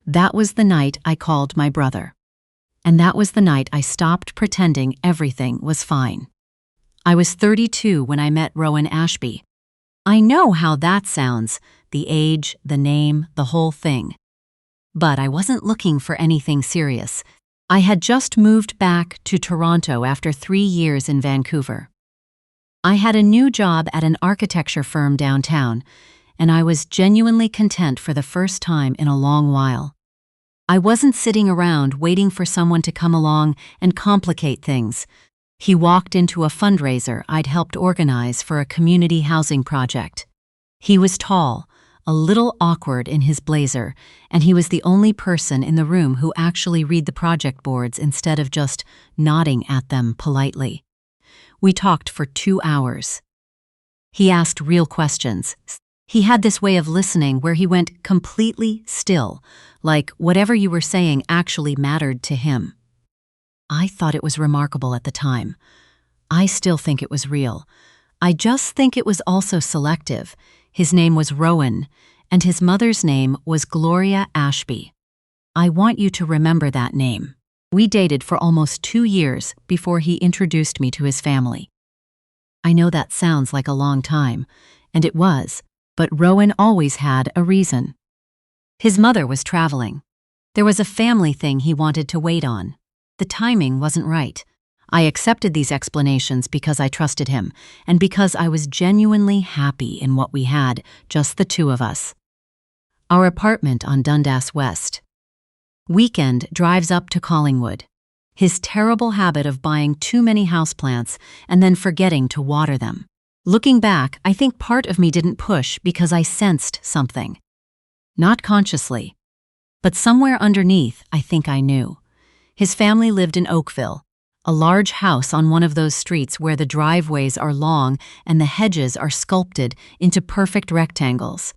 That was the night I called my brother. And that was the night I stopped pretending everything was fine. I was 32 when I met Rowan Ashby. I know how that sounds, the age, the name, the whole thing. But I wasn't looking for anything serious. I had just moved back to Toronto after 3 years in Vancouver. I had a new job at an architecture firm downtown, and I was genuinely content for the first time in a long while. I wasn't sitting around waiting for someone to come along and complicate things. He walked into a fundraiser I'd helped organize for a community housing project. He was tall, a little awkward in his blazer, and he was the only person in the room who actually read the project boards instead of just nodding at them politely. We talked for 2 hours. He asked real questions. He had this way of listening where he went completely still, like whatever you were saying actually mattered to him. I thought it was remarkable at the time. I still think it was real. I just think it was also selective. His name was Rowan, and his mother's name was Gloria Ashby. I want you to remember that name. We dated for almost 2 years before he introduced me to his family. I know that sounds like a long time, and it was, but Rowan always had a reason. His mother was traveling. There was a family thing he wanted to wait on. The timing wasn't right. I accepted these explanations because I trusted him, and because I was genuinely happy in what we had, just the two of us. Our apartment on Dundas West. Weekend drives up to Collingwood. His terrible habit of buying too many houseplants and then forgetting to water them. Looking back, I think part of me didn't push because I sensed something. Not consciously, but somewhere underneath, I think I knew. His family lived in Oakville, a large house on one of those streets where the driveways are long and the hedges are sculpted into perfect rectangles.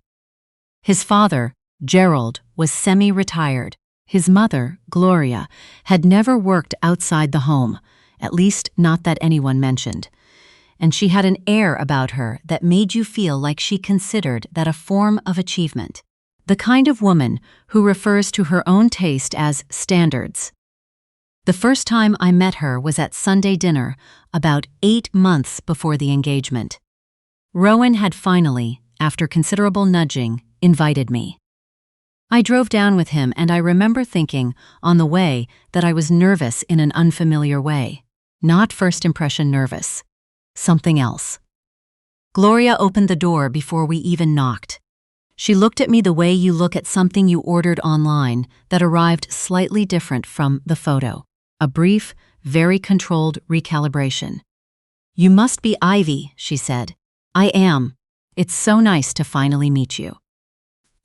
His father, Gerald, was semi-retired. His mother, Gloria, had never worked outside the home, at least not that anyone mentioned. And she had an air about her that made you feel like she considered that a form of achievement. The kind of woman who refers to her own taste as standards. The first time I met her was at Sunday dinner, about 8 months before the engagement. Rowan had finally, after considerable nudging, invited me. I drove down with him, and I remember thinking, on the way, that I was nervous in an unfamiliar way. Not first impression nervous. Something else. Gloria opened the door before we even knocked. She looked at me the way you look at something you ordered online that arrived slightly different from the photo. A brief, very controlled recalibration. "You must be Ivy," she said. "I am. It's so nice to finally meet you."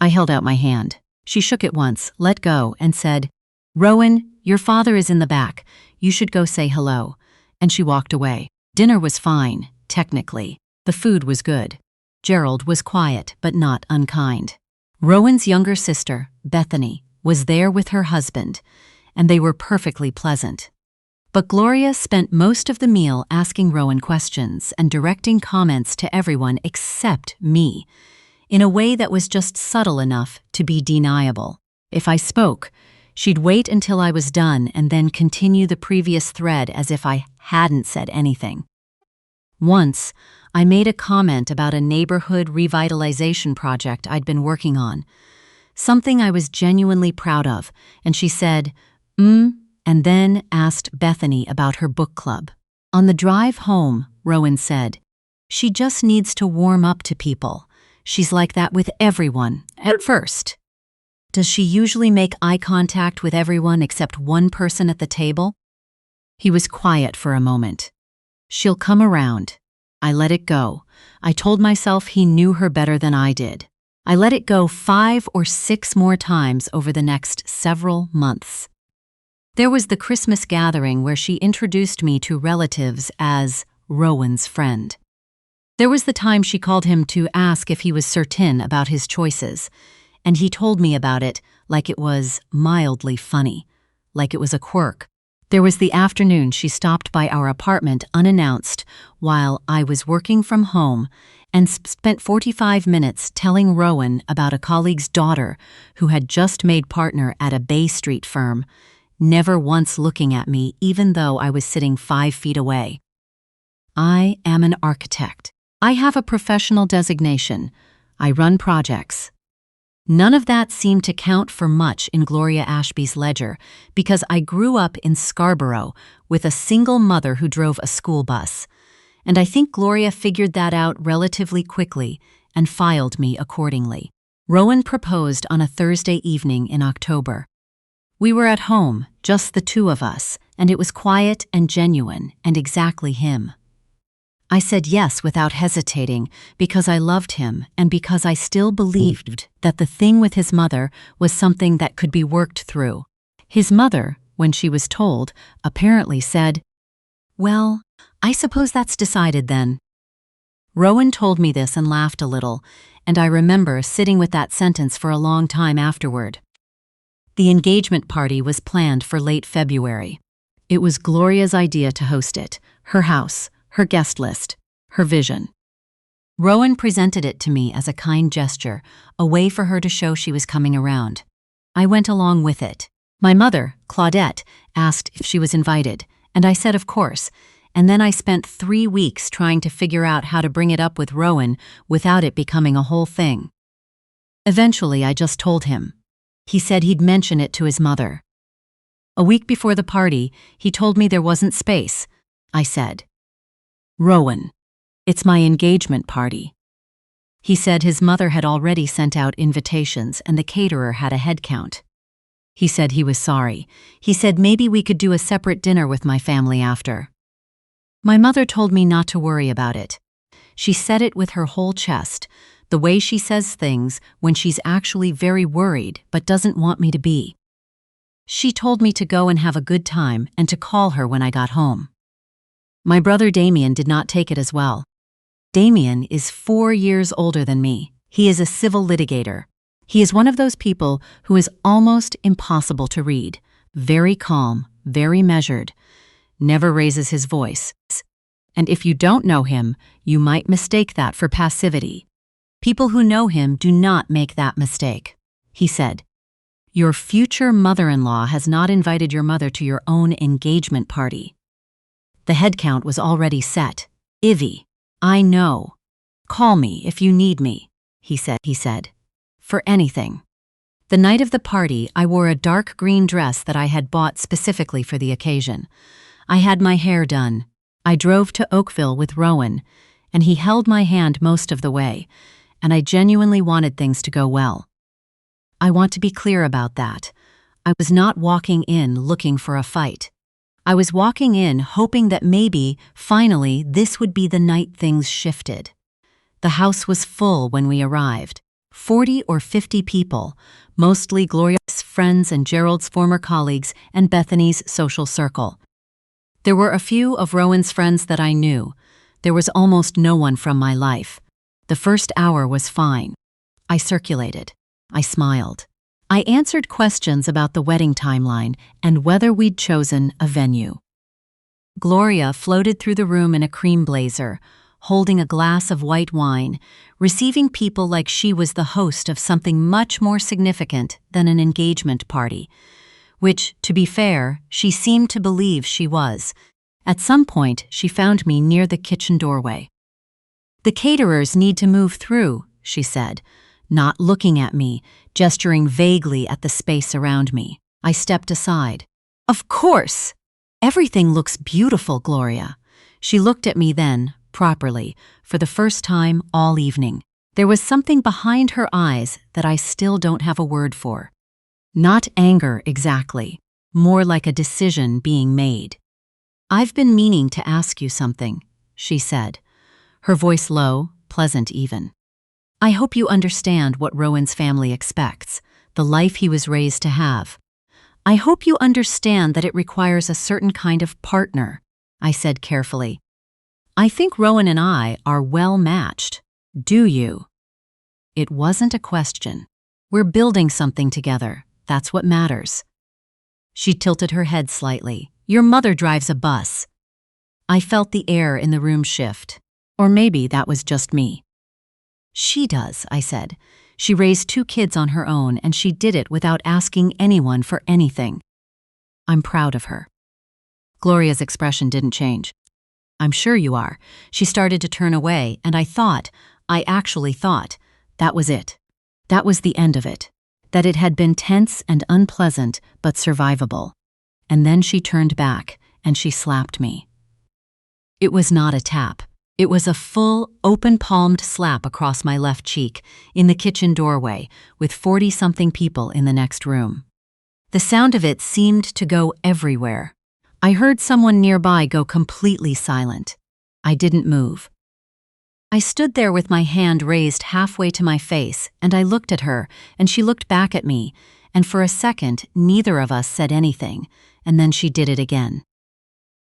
I held out my hand. She shook it once, let go, and said, "Rowan, your father is in the back. You should go say hello." And she walked away. Dinner was fine, technically. The food was good. Gerald was quiet, but not unkind. Rowan's younger sister, Bethany, was there with her husband, and they were perfectly pleasant. But Gloria spent most of the meal asking Rowan questions and directing comments to everyone except me, in a way that was just subtle enough to be deniable. If I spoke, she'd wait until I was done and then continue the previous thread as if I hadn't said anything. Once, I made a comment about a neighborhood revitalization project I'd been working on, something I was genuinely proud of, and she said, and then asked Bethany about her book club. On the drive home, Rowan said, "She just needs to warm up to people. She's like that with everyone, at first." "Does she usually make eye contact with everyone except one person at the table?" He was quiet for a moment. "She'll come around." I let it go. I told myself he knew her better than I did. I let it go 5 or 6 more times over the next several months. There was the Christmas gathering where she introduced me to relatives as Rowan's friend. There was the time she called him to ask if he was certain about his choices, and he told me about it like it was mildly funny, like it was a quirk. There was the afternoon she stopped by our apartment unannounced while I was working from home and spent 45 minutes telling Rowan about a colleague's daughter who had just made partner at a Bay Street firm, never once looking at me even though I was sitting 5 feet away. I am an architect. I have a professional designation. I run projects. None of that seemed to count for much in Gloria Ashby's ledger because I grew up in Scarborough with a single mother who drove a school bus. And I think Gloria figured that out relatively quickly and filed me accordingly. Rowan proposed on a Thursday evening in October. We were at home, just the two of us, and it was quiet and genuine and exactly him. I said yes without hesitating because I loved him and because I still believed that the thing with his mother was something that could be worked through. His mother, when she was told, apparently said, "Well, I suppose that's decided then." Rowan told me this and laughed a little, and I remember sitting with that sentence for a long time afterward. The engagement party was planned for late February. It was Gloria's idea to host it, her house, her guest list, her vision. Rowan presented it to me as a kind gesture, a way for her to show she was coming around. I went along with it. My mother, Claudette, asked if she was invited, and I said of course, and then I spent 3 weeks trying to figure out how to bring it up with Rowan without it becoming a whole thing. Eventually, I just told him. He said he'd mention it to his mother. A week before the party, he told me there wasn't space. I said, "Rowan, it's my engagement party." He said his mother had already sent out invitations and the caterer had a head count. He said he was sorry. He said maybe we could do a separate dinner with my family after. My mother told me not to worry about it. She said it with her whole chest, the way she says things when she's actually very worried but doesn't want me to be. She told me to go and have a good time and to call her when I got home. My brother Damien did not take it as well. Damien is 4 years older than me. He is a civil litigator. He is one of those people who is almost impossible to read. Very calm, very measured, never raises his voice. And if you don't know him, you might mistake that for passivity. People who know him do not make that mistake. He said, "Your future mother-in-law has not invited your mother to your own engagement party." The head count was already set. "Ivy, I know. Call me if you need me," he said. "For anything." The night of the party, I wore a dark green dress that I had bought specifically for the occasion. I had my hair done. I drove to Oakville with Rowan, and he held my hand most of the way, and I genuinely wanted things to go well. I want to be clear about that. I was not walking in looking for a fight. I was walking in hoping that maybe, finally, this would be the night things shifted. The house was full when we arrived. 40 or 50 people, mostly Gloria's friends and Gerald's former colleagues and Bethany's social circle. There were a few of Rowan's friends that I knew. There was almost no one from my life. The first hour was fine. I circulated. I smiled. I answered questions about the wedding timeline and whether we'd chosen a venue. Gloria floated through the room in a cream blazer, holding a glass of white wine, receiving people like she was the host of something much more significant than an engagement party, which, to be fair, she seemed to believe she was. At some point, she found me near the kitchen doorway. "The caterers need to move through," she said, not looking at me, gesturing vaguely at the space around me. I stepped aside. "Of course! Everything looks beautiful, Gloria." She looked at me then, properly, for the first time all evening. There was something behind her eyes that I still don't have a word for. Not anger exactly, more like a decision being made. "I've been meaning to ask you something," she said, her voice low, pleasant even. "I hope you understand what Rowan's family expects, the life he was raised to have. I hope you understand that it requires a certain kind of partner," I said carefully. "I think Rowan and I are well matched. Do you?" It wasn't a question. We're building something together. That's what matters. She tilted her head slightly. "Your mother drives a bus." I felt the air in the room shift. Or maybe that was just me. She does, I said. She raised 2 kids on her own, and she did it without asking anyone for anything. I'm proud of her. Gloria's expression didn't change. I'm sure you are. She started to turn away, and I actually thought, that was it. That was the end of it. That it had been tense and unpleasant, but survivable. And then she turned back, and she slapped me. It was not a tap. It was a full, open-palmed slap across my left cheek, in the kitchen doorway, with 40-something people in the next room. The sound of it seemed to go everywhere. I heard someone nearby go completely silent. I didn't move. I stood there with my hand raised halfway to my face, and I looked at her, and she looked back at me, and for a second, neither of us said anything, and then she did it again.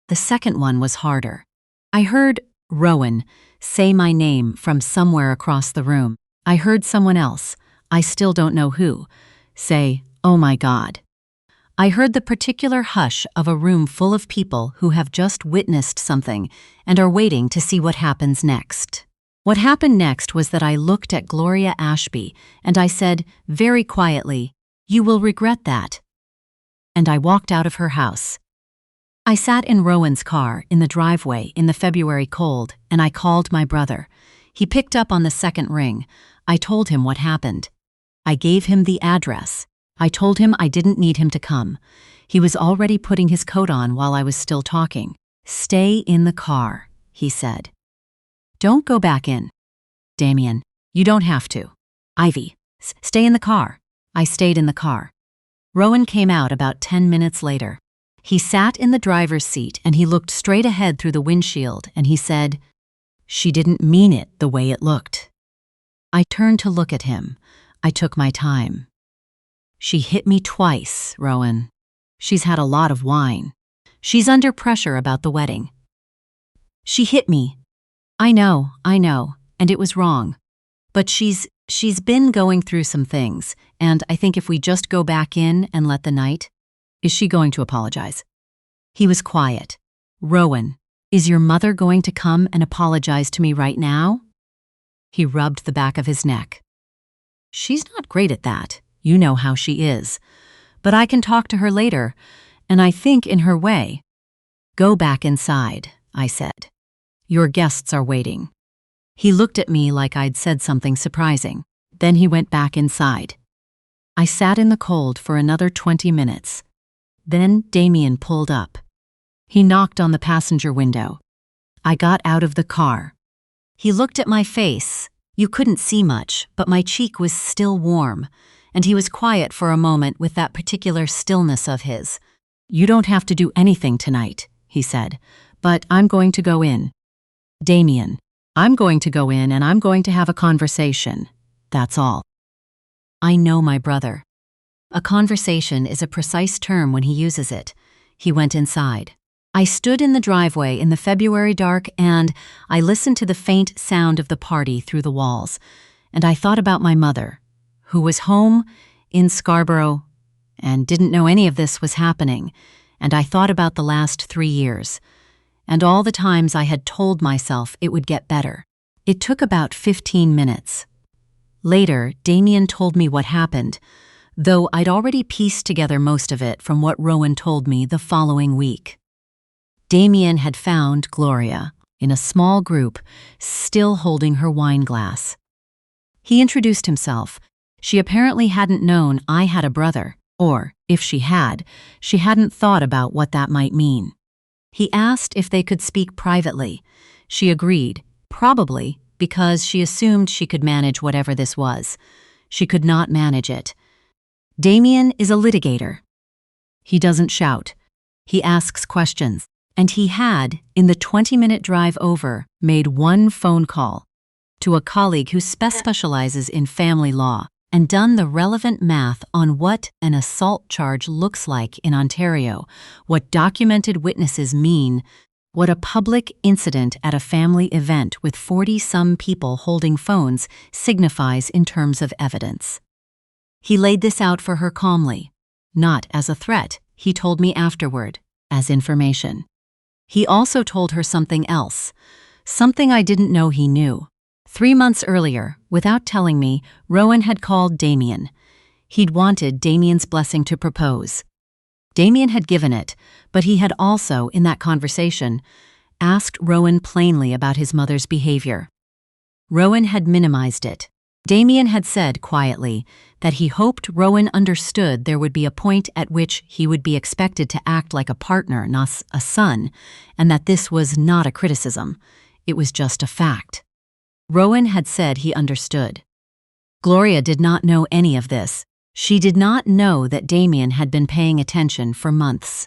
The second one was harder. I heard Rowan say my name from somewhere across the room. I heard someone else, I still don't know who, say, "Oh my God." I heard the particular hush of a room full of people who have just witnessed something and are waiting to see what happens next. What happened next was that I looked at Gloria Ashby and I said, very quietly, "You will regret that." And I walked out of her house. I sat in Rowan's car in the driveway in the February cold, and I called my brother. He picked up on the second ring. I told him what happened. I gave him the address. I told him I didn't need him to come. He was already putting his coat on while I was still talking. "Stay in the car," he said. "Don't go back in." "Damien, you don't have to." "Ivy, stay in the car." I stayed in the car. Rowan came out about 10 minutes later. He sat in the driver's seat and he looked straight ahead through the windshield and he said, "She didn't mean it the way it looked." I turned to look at him. I took my time. "She hit me twice, Rowan. She's had a lot of wine. She's under pressure about the wedding." "She hit me. I know, and it was wrong. But she's been going through some things, and I think if we just go back in and let the night..." "Is she going to apologize?" He was quiet. "Rowan, is your mother going to come and apologize to me right now?" He rubbed the back of his neck. "She's not great at that. You know how she is. But I can talk to her later, and I think in her way." "Go back inside," I said. "Your guests are waiting." He looked at me like I'd said something surprising. Then he went back inside. I sat in the cold for another 20 minutes. Then Damien pulled up. He knocked on the passenger window. I got out of the car. He looked at my face. You couldn't see much, but my cheek was still warm, and he was quiet for a moment with that particular stillness of his. "You don't have to do anything tonight," he said, "but I'm going to go in. Damien, I'm going to go in and I'm going to have a conversation. That's all." I know my brother. A conversation is a precise term when he uses it. He went inside. I stood in the driveway in the February dark and I listened to the faint sound of the party through the walls. And I thought about my mother, who was home in Scarborough and didn't know any of this was happening. And I thought about the last 3 years and all the times I had told myself it would get better. It took about 15 minutes. Later, Damien told me what happened, though I'd already pieced together most of it from what Rowan told me the following week. Damien had found Gloria in a small group, still holding her wine glass. He introduced himself. She apparently hadn't known I had a brother, or, if she hadn't thought about what that might mean. He asked if they could speak privately. She agreed, probably because she assumed she could manage whatever this was. She could not manage it. Damien is a litigator. He doesn't shout. He asks questions. And he had, in the 20-minute drive over, made one phone call to a colleague who specializes in family law and done the relevant math on what an assault charge looks like in Ontario, what documented witnesses mean, what a public incident at a family event with 40-some people holding phones signifies in terms of evidence. He laid this out for her calmly, not as a threat, he told me afterward, as information. He also told her something else, something I didn't know he knew. 3 months earlier, without telling me, Rowan had called Damien. He'd wanted Damien's blessing to propose. Damien had given it, but he had also, in that conversation, asked Rowan plainly about his mother's behavior. Rowan had minimized it. Damien had said quietly that he hoped Rowan understood there would be a point at which he would be expected to act like a partner, not a son, and that this was not a criticism. It was just a fact. Rowan had said he understood. Gloria did not know any of this. She did not know that Damien had been paying attention for months.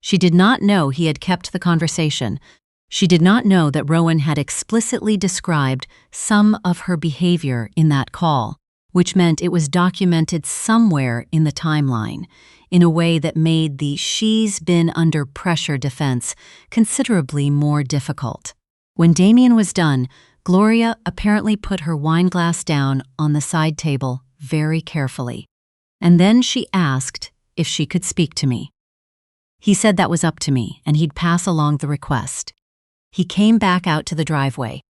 She did not know he had kept the conversation. She did not know that Rowan had explicitly described some of her behavior in that call, which meant it was documented somewhere in the timeline, in a way that made the "she's been under pressure" defense considerably more difficult. When Damien was done, Gloria apparently put her wine glass down on the side table very carefully, and then she asked if she could speak to me. He said that was up to me, and he'd pass along the request. He came back out to the driveway.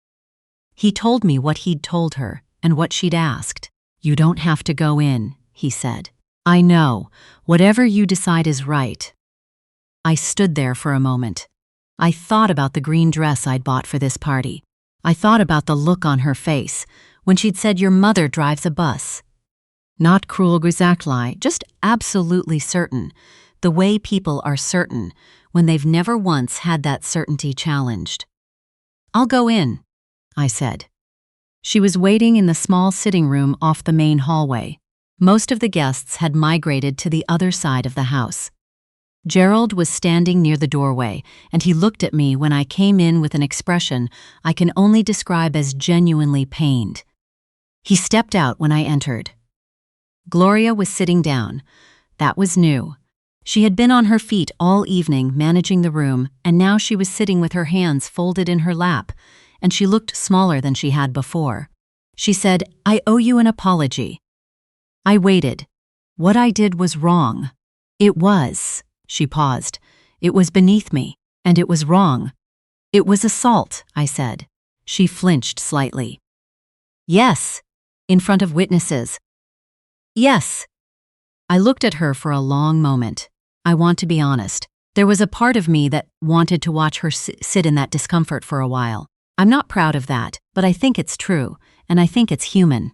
He told me what he'd told her and what she'd asked. "You don't have to go in," he said. "I know. Whatever you decide is right." I stood there for a moment. I thought about the green dress I'd bought for this party. I thought about the look on her face when she'd said, "Your mother drives a bus." Not cruel exactly, just absolutely certain, the way people are certain when they've never once had that certainty challenged. "I'll go in," I said. She was waiting in the small sitting room off the main hallway. Most of the guests had migrated to the other side of the house. Gerald was standing near the doorway, and he looked at me when I came in with an expression I can only describe as genuinely pained. He stepped out when I entered. Gloria was sitting down. That was new. She had been on her feet all evening managing the room, and now she was sitting with her hands folded in her lap, and she looked smaller than she had before. She said, "I owe you an apology." I waited. What I did was wrong. It was. She paused. It was beneath me, and it was wrong. "It was assault," I said. She flinched slightly. "Yes." "In front of witnesses." "Yes." I looked at her for a long moment. I want to be honest. There was a part of me that wanted to watch her sit in that discomfort for a while. I'm not proud of that, but I think it's true, and I think it's human.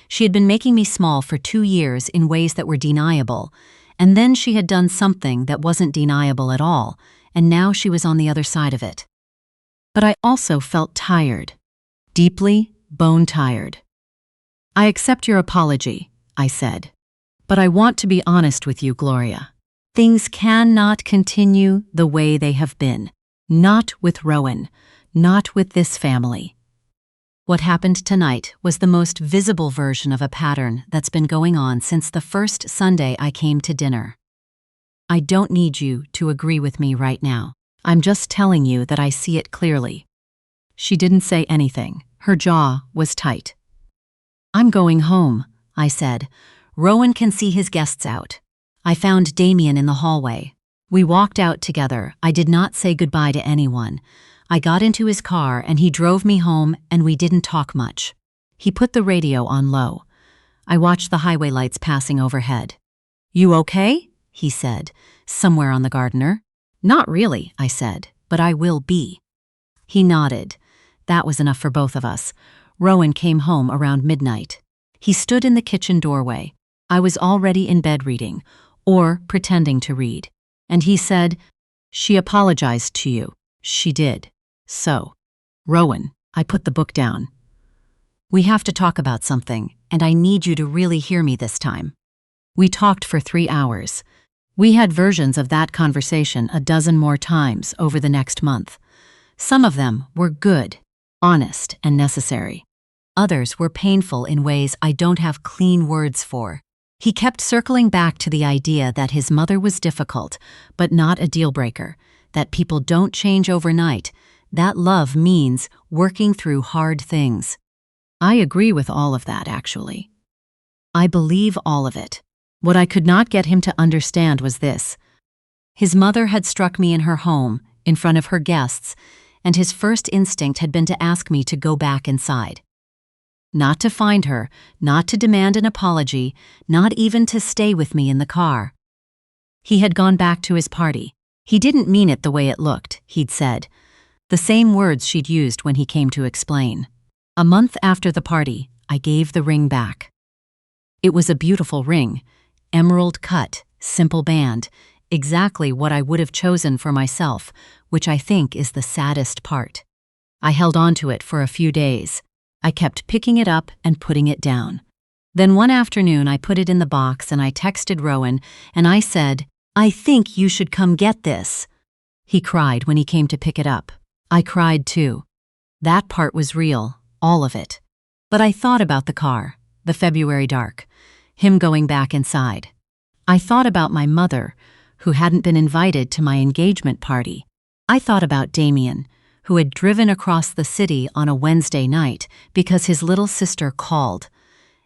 She had been making me small for 2 years in ways that were deniable, and then she had done something that wasn't deniable at all, and now she was on the other side of it. But I also felt tired. Deeply, bone-tired. "I accept your apology," I said. "But I want to be honest with you, Gloria. Things cannot continue the way they have been. Not with Rowan. Not with this family." What happened tonight was the most visible version of a pattern that's been going on since the first Sunday I came to dinner. I don't need you to agree with me right now. I'm just telling you that I see it clearly. She didn't say anything. Her jaw was tight. "I'm going home," I said. "Rowan can see his guests out." I found Damien in the hallway. We walked out together. I did not say goodbye to anyone. I got into his car and he drove me home, and we didn't talk much. He put the radio on low. I watched the highway lights passing overhead. "You okay?" he said, somewhere on the Gardener. "Not really," I said, "but I will be." He nodded. That was enough for both of us. Rowan came home around midnight. He stood in the kitchen doorway. I was already in bed reading, or pretending to read. And he said, "She apologized to you." "She did." "So, Rowan," I put the book down. "We have to talk about something, and I need you to really hear me this time." We talked for 3 hours. We had versions of that conversation a dozen more times over the next month. Some of them were good, honest, and necessary. Others were painful in ways I don't have clean words for. He kept circling back to the idea that his mother was difficult, but not a deal-breaker, that people don't change overnight, that love means working through hard things. I agree with all of that, actually. I believe all of it. What I could not get him to understand was this. His mother had struck me in her home, in front of her guests, and his first instinct had been to ask me to go back inside. Not to find her, not to demand an apology, not even to stay with me in the car. He had gone back to his party. He didn't mean it the way it looked, he'd said. The same words she'd used when he came to explain. A month after the party, I gave the ring back. It was a beautiful ring, emerald cut, simple band, exactly what I would have chosen for myself, which I think is the saddest part. I held on to it for a few days. I kept picking it up and putting it down. Then one afternoon I put it in the box and I texted Rowan and I said, "I think you should come get this." He cried when he came to pick it up. I cried too. That part was real, all of it. But I thought about the car, the February dark, him going back inside. I thought about my mother, who hadn't been invited to my engagement party. I thought about Damien, who had driven across the city on a Wednesday night because his little sister called,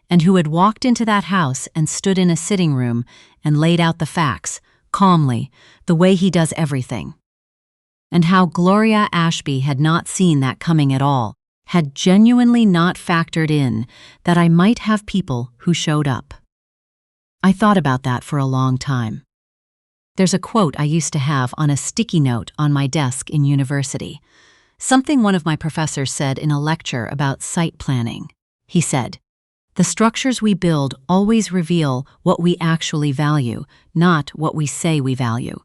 and who had walked into that house and stood in a sitting room and laid out the facts, calmly, the way he does everything. And how Gloria Ashby had not seen that coming at all, had genuinely not factored in that I might have people who showed up. I thought about that for a long time. There's a quote I used to have on a sticky note on my desk in university. Something one of my professors said in a lecture about site planning. He said, "The structures we build always reveal what we actually value, not what we say we value.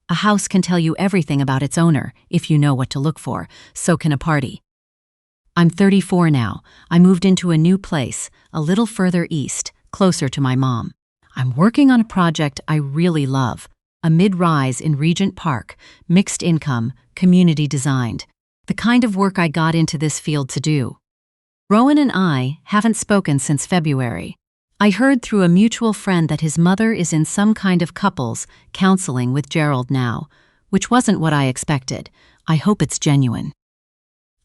A house can tell you everything about its owner if you know what to look for, so can a party." I'm 34 now. I moved into a new place, a little further east, closer to my mom. I'm working on a project I really love, a mid-rise in Regent Park, mixed income, community designed. The kind of work I got into this field to do. Rowan and I haven't spoken since February. I heard through a mutual friend that his mother is in some kind of couples counseling with Gerald now, which wasn't what I expected. I hope it's genuine.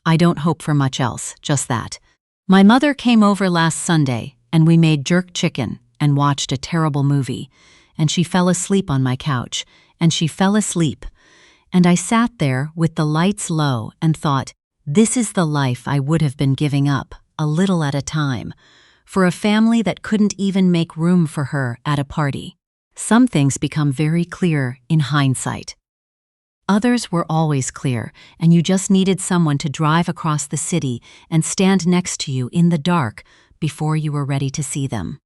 I don't hope for much else, just that. My mother came over last Sunday, and we made jerk chicken and watched a terrible movie, and she fell asleep on my couch, and she fell asleep. And I sat there with the lights low and thought, this is the life I would have been giving up, a little at a time, for a family that couldn't even make room for her at a party. Some things become very clear in hindsight. Others were always clear, and you just needed someone to drive across the city and stand next to you in the dark before you were ready to see them.